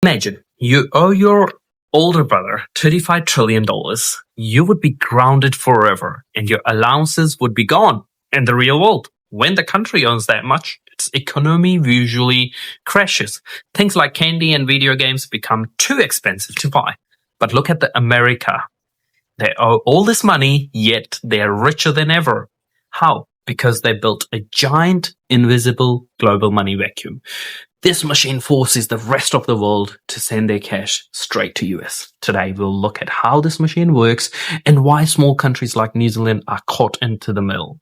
Imagine you owe your older brother $35 trillion. You would be grounded forever and your allowances would be gone in the real world. When the country owns that much, its economy usually crashes. Things like candy and video games become too expensive to buy. But look at America. They owe all this money, yet they're richer than ever. How? Because they built a giant, invisible global money vacuum. This machine forces the rest of the world to send their cash straight to US. Today, we'll look at how this machine works and why small countries like New Zealand are caught into the middle.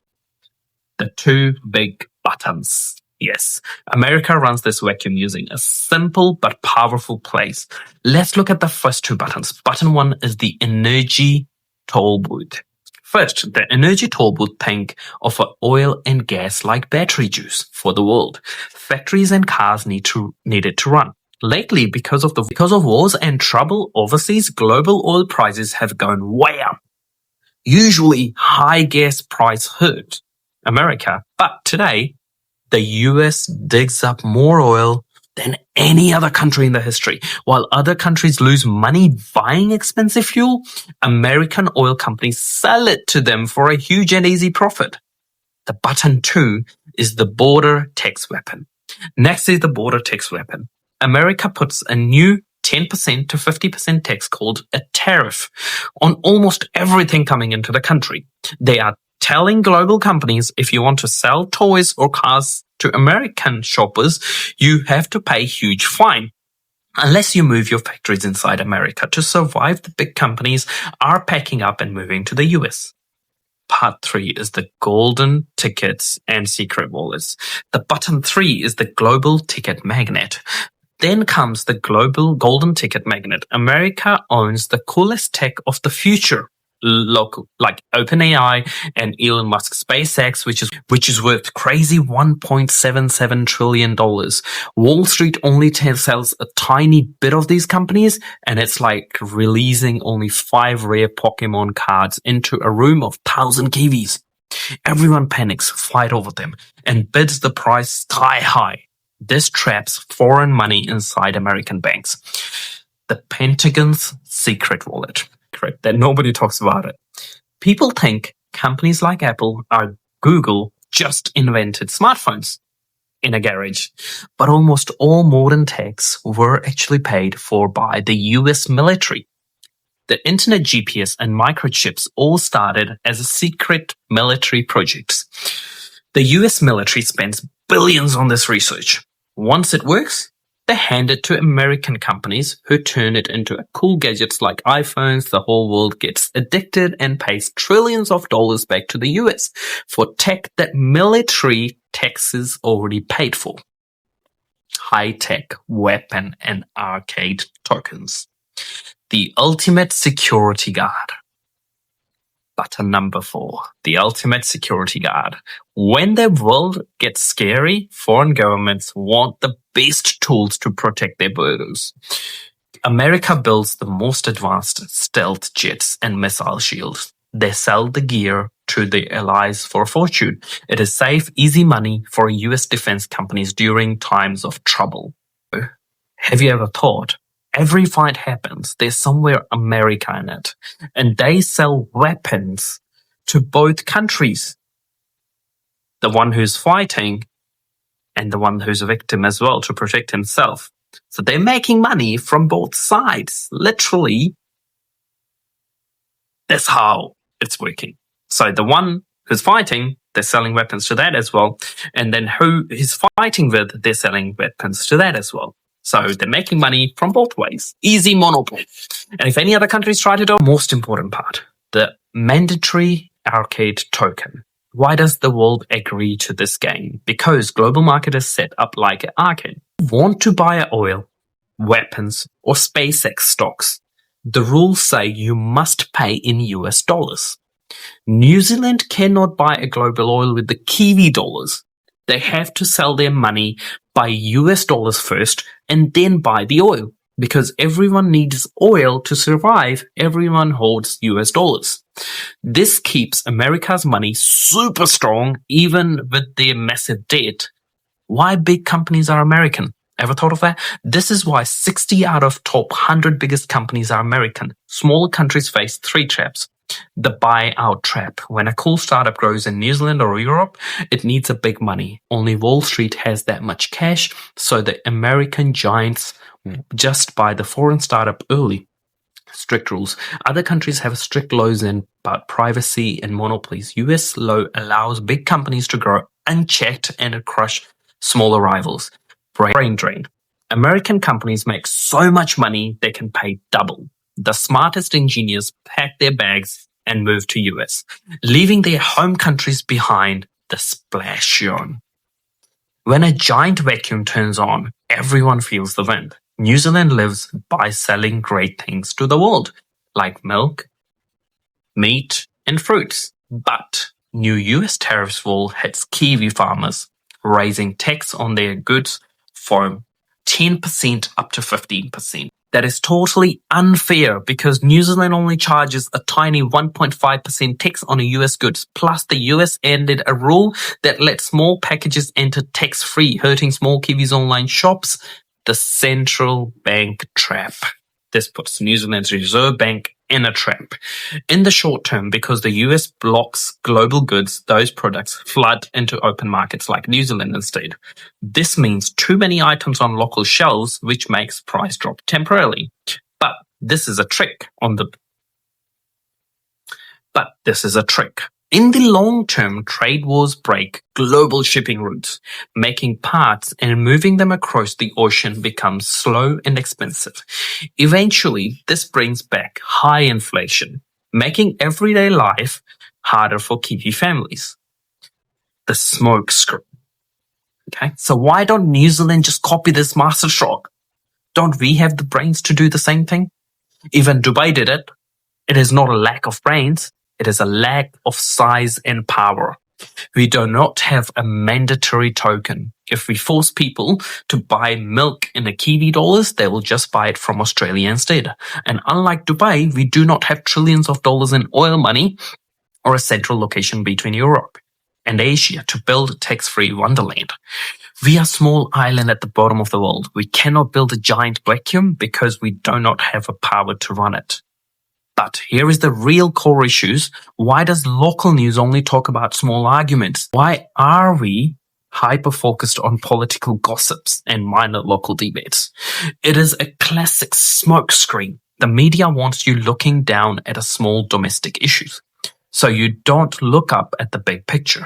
The two big buttons. Yes, America runs this vacuum using a simple but powerful place. Let's look at the first two buttons. Button one is the energy toll booth. First, the energy toll booth think of oil and gas like battery juice for the world. Factories and cars need it to run. Lately, because of wars and trouble overseas, global oil prices have gone way up. Usually, high gas price hurt America, but today, the US digs up more oil than any other country in the history. While other countries lose money buying expensive fuel, American oil companies sell it to them for a huge and easy profit. The button two is the border tax weapon. Next is the border tax weapon. America puts a new 10% to 50% tax called a tariff on almost everything coming into the country. They are telling global companies, if you want to sell toys or cars to American shoppers, you have to pay a huge fine. Unless you move your factories inside America to survive, the big companies are packing up and moving to the US. Part 3 is the golden tickets and secret wallets. The button 3 is the global ticket magnet. Then comes the global golden ticket magnet. America owns the coolest tech of the future. Like OpenAI and Elon Musk's SpaceX, which is worth crazy $1.77 trillion. Wall Street only sells a tiny bit of these companies, and it's like releasing only 5 rare Pokemon cards into a room of 1,000 Kiwis. Everyone panics, fight over them, and bids the price sky high. This traps foreign money inside American banks. The Pentagon's secret wallet. Correct, that nobody talks about it. People think companies like Apple or Google just invented smartphones in a garage, but almost all modern techs were actually paid for by the US military. The internet GPS and microchips all started as secret military projects. The US military spends billions on this research. Once it works, they hand it to American companies who turn it into cool gadgets like iPhones. The whole world gets addicted and pays trillions of dollars back to the US for tech that military taxes already paid for. High-tech weapon and arcade tokens. The ultimate security guard. Button number 4, the ultimate security guard. When the world gets scary, foreign governments want the best tools to protect their borders. America builds the most advanced stealth jets and missile shields. They sell the gear to the allies for a fortune. It is safe, easy money for US defense companies during times of trouble. Have you ever thought? Every fight happens, there's somewhere America in it, and they sell weapons to both countries. The one who's fighting and the one who's a victim as well to protect himself. So they're making money from both sides. Literally, that's how it's working. So the one who's fighting, they're selling weapons to that as well. And then who he's fighting with, they're selling weapons to that as well. So they're making money from both ways. Easy monopoly. And if any other countries try to do, most important part, the mandatory arcade token. Why does the world agree to this game? Because global market is set up like an arcade. If you want to buy oil, weapons, or SpaceX stocks, the rules say you must pay in US dollars. New Zealand cannot buy a global oil with the Kiwi dollars. They have to sell their money by US dollars first and then buy the oil. Because everyone needs oil to survive, everyone holds US dollars. This keeps America's money super strong even with their massive debt. Why big companies are American? Ever thought of that? This is why 60 out of top 100 biggest companies are American. Smaller countries face three traps. The buyout trap. When a cool startup grows in New Zealand or Europe, it needs a big money. Only Wall Street has that much cash, so the American giants just buy the foreign startup early. Strict rules. Other countries have strict laws about privacy and monopolies. US law allows big companies to grow unchecked and crush smaller rivals. Brain drain. American companies make so much money they can pay double. The smartest engineers pack their bags and move to US, leaving their home countries behind. The splash zone. When a giant vacuum turns on, everyone feels the wind. New Zealand lives by selling great things to the world, like milk, meat, and fruits. But new US tariffs will hit Kiwi farmers, raising tax on their goods from 10% up to 15%. That is totally unfair because New Zealand only charges a tiny 1.5% tax on US goods. Plus, the US ended a rule that let small packages enter tax-free, hurting small Kiwis' online shops. The central bank trap. This puts New Zealand's Reserve Bank in a trap. In the short term, because the US blocks global goods, those products flood into open markets like New Zealand instead. This means too many items on local shelves, which makes price drop temporarily. But this is a trick. In the long term, trade wars break global shipping routes, making parts and moving them across the ocean becomes slow and expensive. Eventually, this brings back high inflation, making everyday life harder for Kiwi families. The smoke screen. Okay, so why don't New Zealand just copy this masterstroke? Don't we have the brains to do the same thing? Even Dubai did it. It is not a lack of brains. It is a lack of size and power. We do not have a mandatory token. If we force people to buy milk in a Kiwi dollars, they will just buy it from Australia instead. And unlike Dubai, we do not have trillions of dollars in oil money or a central location between Europe and Asia to build a tax-free wonderland. We are a small island at the bottom of the world. We cannot build a giant vacuum because we do not have a power to run it. But here is the real core issues. Why does local news only talk about small arguments? Why are we hyper-focused on political gossips and minor local debates? It is a classic smokescreen. The media wants you looking down at a small domestic issues, so you don't look up at the big picture.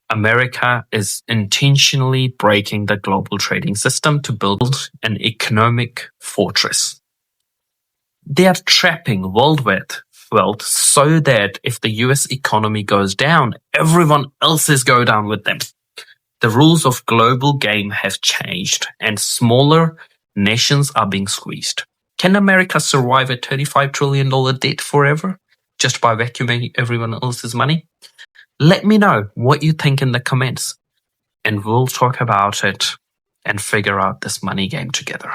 America is intentionally breaking the global trading system to build an economic fortress. They are trapping worldwide wealth so that if the US economy goes down, everyone else's go down with them. The rules of global game have changed and smaller nations are being squeezed. Can America survive a $35 trillion debt forever just by vacuuming everyone else's money? Let me know what you think in the comments and we'll talk about it and figure out this money game together.